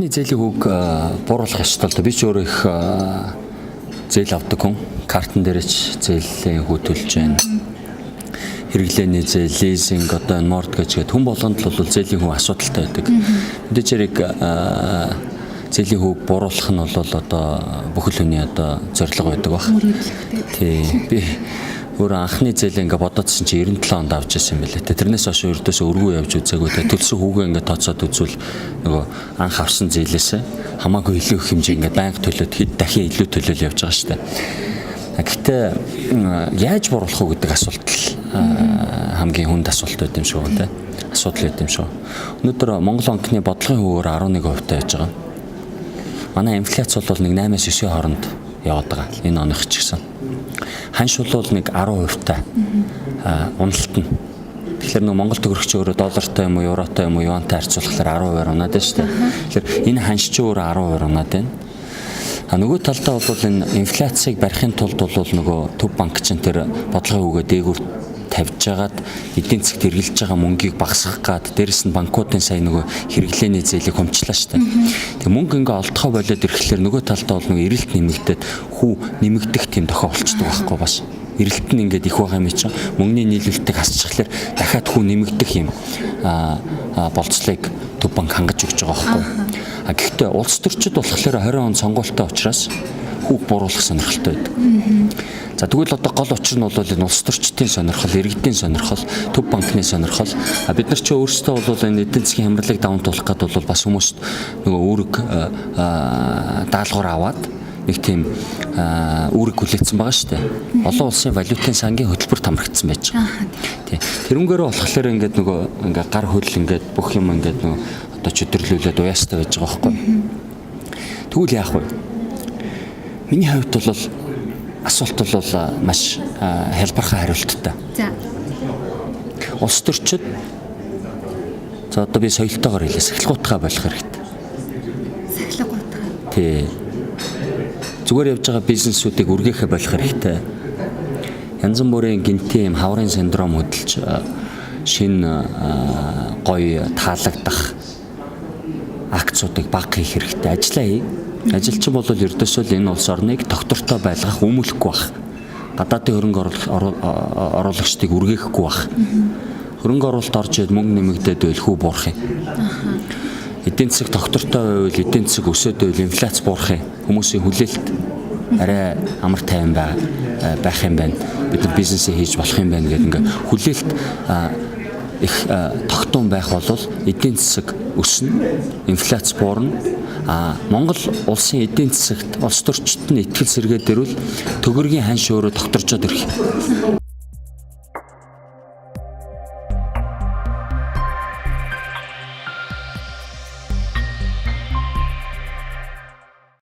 анхны зээлийн хүүг бууруулах ёстой л да. Би ч өөрөө их зээл авдаг хүн. Картн дээрч зээлийн хүү төлж байна. Хэрэглээний зээл, лизинг, одоо мордгэж гэдэг хүн болгонд л бол зээлийн хүү асуудалтай байдаг. Мэдээж хэрэг зээлийн хүүг бууруулах нь бол одоо бүхэл хүний одоо зорилго байдаг баг. Тий. Би өөр анхны зээл ингээ бодоодсэн чи 97 онд авч ирсэн юм билээ. Тэрнээс хойш өрдөөсөө өргөө явж үзээгүй. Төлсөн хүүгээ ингээ тооцоод үзвэл нөгөө анх авсан зээлээсээ хамаагүй илүү их хэмжээ ингээ банк төлөөд хэд дахин илүү төлөөл явж байгаа шүү дээ. Гэхдээ яаж бууруулах уу гэдэг асуулт хамгийн хүнд асуулт байт юм шүү дээ. Асуудал байт юм шүү. Өнөөдөр Монгол банкны бодлогын хөвөөр 11% тааж байгаа. Манай инфляц бол нэг 8-9 хооронд яваад байгаа. Энэ оных ч гэсэн. Ханш бол нэг 10% та уналт нь. Тэгэхээр нэг Монгол төгрөгч өөрөө доллартай юм уу, евротой юм уу, юантай харьцуулахаар 10% унаад байна шүү дээ. Тэгэхээр энэ ханш ч өөрөө 10% унаад байна. Нөгөө талдаа бол энэ инфляцийг барихын тулд бол нөгөө төв банк чинь тэр бодлогын үгээ дээгүүр тавьж жагаад эдийн засгт эргэлж байгаа мөнгийг багасгах гад дээрэс нь банкуудын сая нөгөө хэрэглээний зээлийг хумчлаа шүү дээ. Тэгээ мөнгө ингээ олдохоо болоод ирэхлээр нөгөө талдаа бол нөгөө эрэлт нэмэгдээд хүү нэмэгдэх тийм тохиол болчдөг байхгүй бас. Эрэлт нь ингээд их байгаа юм чинь мөнгөний нийлүүлэлтийг хасчихлаар дахиад хүү нэмэгдэх юм болцлыг төв банк хангаж өгч байгаа байхгүй. Гэхдээ улс төрчид болохоор 20 он сонгуультай учраас хүүг бууруулах сонирхолтой байдаг. За тэгвэл одоо гол учир нь бол энэ улс төрчдийн сонирхол, иргэдийн сонирхол, төв банкны сонирхол. Бид нар ч өөрсдөө бол энэ эдийн засгийн хямралыг даван туулах гэдэг бол бас хүмүүст нөгөө үүрэг даалгавар аваад нэг тийм үүрэг хүлээсэн байгаа шүү дээ. Олон улсын валютын сангийн хөтөлбөрт хамрагдсан байж байгаа. Тий. Тэрнгээрээ болохоор ингээд нөгөө ингээ гар хөл ингээд бүх юм ингээд нөгөө одоо чөдөрлүүлээд уяастай байж байгаа байхгүй. Тэгвэл яах вэ? Миний хувьд бол асуулт бол маш хэлбэрхий хариулттай. За. Улс төрчид за одоо би соёлтойгоор хэлээ сахилгуутгаа болох хэрэгтэй. Сахилгуутгаа. Тий. Зүгээр явж байгаа бизнесүүдийг үргээхэ болох хэрэгтэй. Янз бүрийн гинтийн хаврын синдром хөдөлж шинэ гоё таалагдах акцуудыг баг хийх хэрэгтэй. Ажиллаа хий. Ажилчин бол ердөөсөө л энэ улс орныг доктортой байлгах өмөлөхгүй байх. Гадаадын хөрөнгө оруулагчдыг үргээхгүй байх. Хөрөнгө оруулалт орж ирээд мөнгө нэмэгдээд байл хүү буурах юм. Эдийн засаг доктортой байвал эдийн засаг өсөд байвал инфляц буурах юм. Хүмүүсийн хүлээлт арай амар тайван байх юм байна. Бид нар бизнесээ хийж болох юм байна гэдэг ингээ хүлээлт их тогтун байх бол эдийн засаг өснө, инфляц буурна. Монгол улсын эдийн засагт улс төрчид нь итгэл сэргээд ирвэл төгрөгийн ханш өөрөө докторжоод ирэх.